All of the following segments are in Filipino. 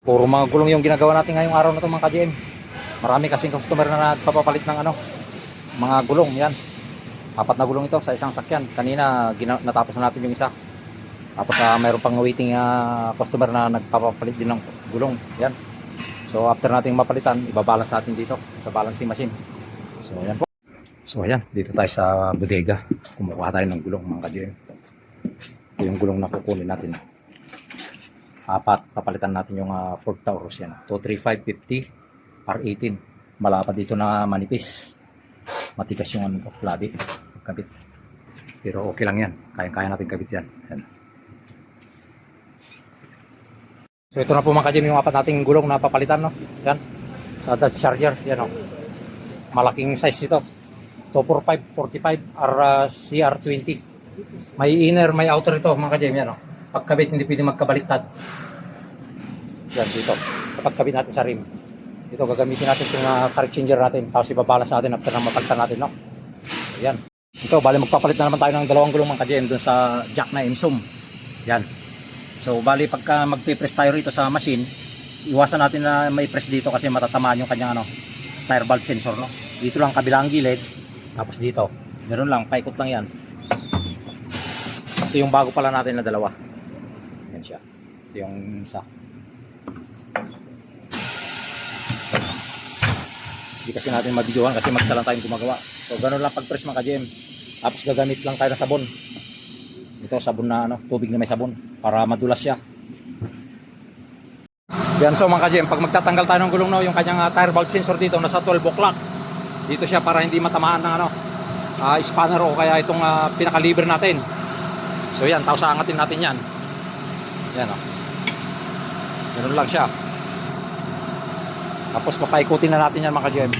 Puro mga gulong yung ginagawa natin ngayong araw na to mga ka-GM. Marami kasing customer na nagpapapalit ng mga gulong. Yan. Apat na gulong ito sa isang sakyan. Kanina natapos na natin yung isa. Tapos mayroon pang waiting customer na nagpapapalit din ng gulong. Yan. So after nating mapalitan, ibabalance natin dito sa balancing machine. So yan po. So ayan, dito tayo sa bodega. Kumukuha tayo ng gulong mga ka-GM. Ito yung gulong na kukunin natin. Apat, papalitan natin yung Ford Taurus yan. 23550 R18. Malapad dito na manipis. Matigas yung labi. Kabit. Pero okay lang yan. Kaya-kaya natin kabit yan. Yan. So ito na po mga ka-GM yung apat nating gulong na papalitan. No? Yan. Sa Dodge Charger. Yan, no? Malaking size ito. 245-45 CR20. May inner, may outer ito mga ka-GM. Yan, no? Pagkabit hindi pwede magkabaliktad. Yan dito. Sa pagkabit natin sa rim. Dito gagamitin natin itong current changer natin. Tapos ibabalance natin after na mapalitan natin. No? Yan. Ito, bali magpapalit na naman tayo ng dalawang gulong mga ka-GM dun sa jack na Imsum. Yan. So bali pagka magpipress tayo rito sa machine, iwasan natin na may press dito kasi matatamaan yung kanyang tire valve sensor. No? Dito lang kabilang gilid. Tapos dito. Meron lang. Paikot lang yan. Ito yung bago pala natin na dalawa. Yan siya. Ito yung isa. Hindi kasi natin mabidyohan kasi mag-isa lang tayong gumagawa. So ganun lang pag-press mga ka-GM. Tapos gagamit lang tayo ng sabon. Ito sabon na tubig na may sabon para madulas siya. Yan, so mga ka-GM, pag magtatanggal tayo ng gulong yung kanyang tire valve sensor dito nasa 12 o'clock. Dito siya para hindi matamaan ng spanner o kaya itong pinaka-lever natin. So yan, tapos aangatin natin yan. Yan o. Ganun lang siya. Tapos papaikutin na natin yan mga ka-GM.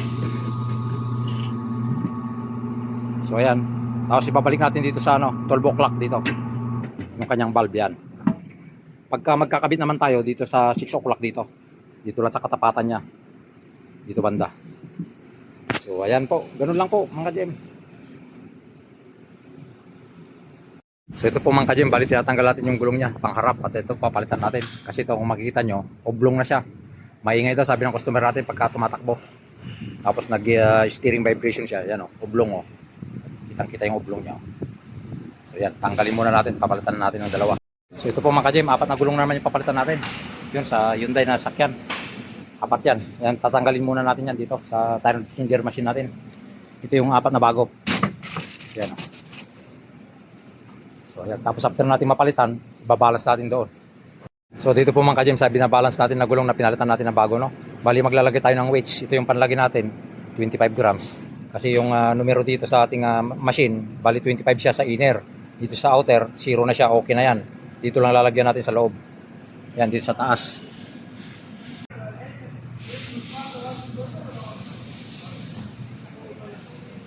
So ayan. Tapos ibabalik natin dito sa 12 o'clock dito. Yung kanyang valve yan. Pagka magkakabit naman tayo dito sa 6 o'clock dito. Dito lang sa katapatan niya. Dito banda. So ayan po. Ganun lang po mga ka-GM. So ito po mga ka-GM, bali tinatanggal natin yung gulong niya pangharap at ito papalitan natin kasi ito kung makikita nyo, oblong na siya. Maingay daw sabi ng customer natin pagka tumatakbo. Tapos nag steering vibration siya, yan oblong Kitang-kita yung oblong niya. So yan, tanggalin muna natin, papalitan natin ng dalawa. So ito po mga ka-GM, apat na gulong naman yung papalitan natin. Yun sa Hyundai na sakyan. Apat yan. Yan, tatanggalin muna natin yan dito sa tire changer machine natin. Ito yung apat na bago. Yan So yan, tapos after natin mapalitan, babalance natin doon. So dito po mga ka-GM, sabi na balance natin na gulong na pinalitan natin na bago, no? Bali maglalagay tayo ng weights. Ito yung panlagay natin, 25 grams. Kasi yung numero dito sa ating machine, bali 25 siya sa inner. Dito sa outer, 0 na siya, okay na yan. Dito lang lalagyan natin sa loob. Yan, dito sa taas.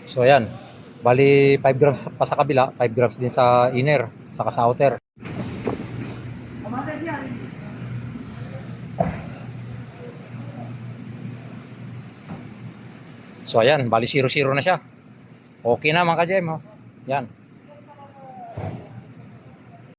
So ayan. Bali 5 grams pa sa kabila, 5 grams din sa inner, saka sa outer. So ayan, bali 0-0 na siya. Okay na mga ka-GM. Yan.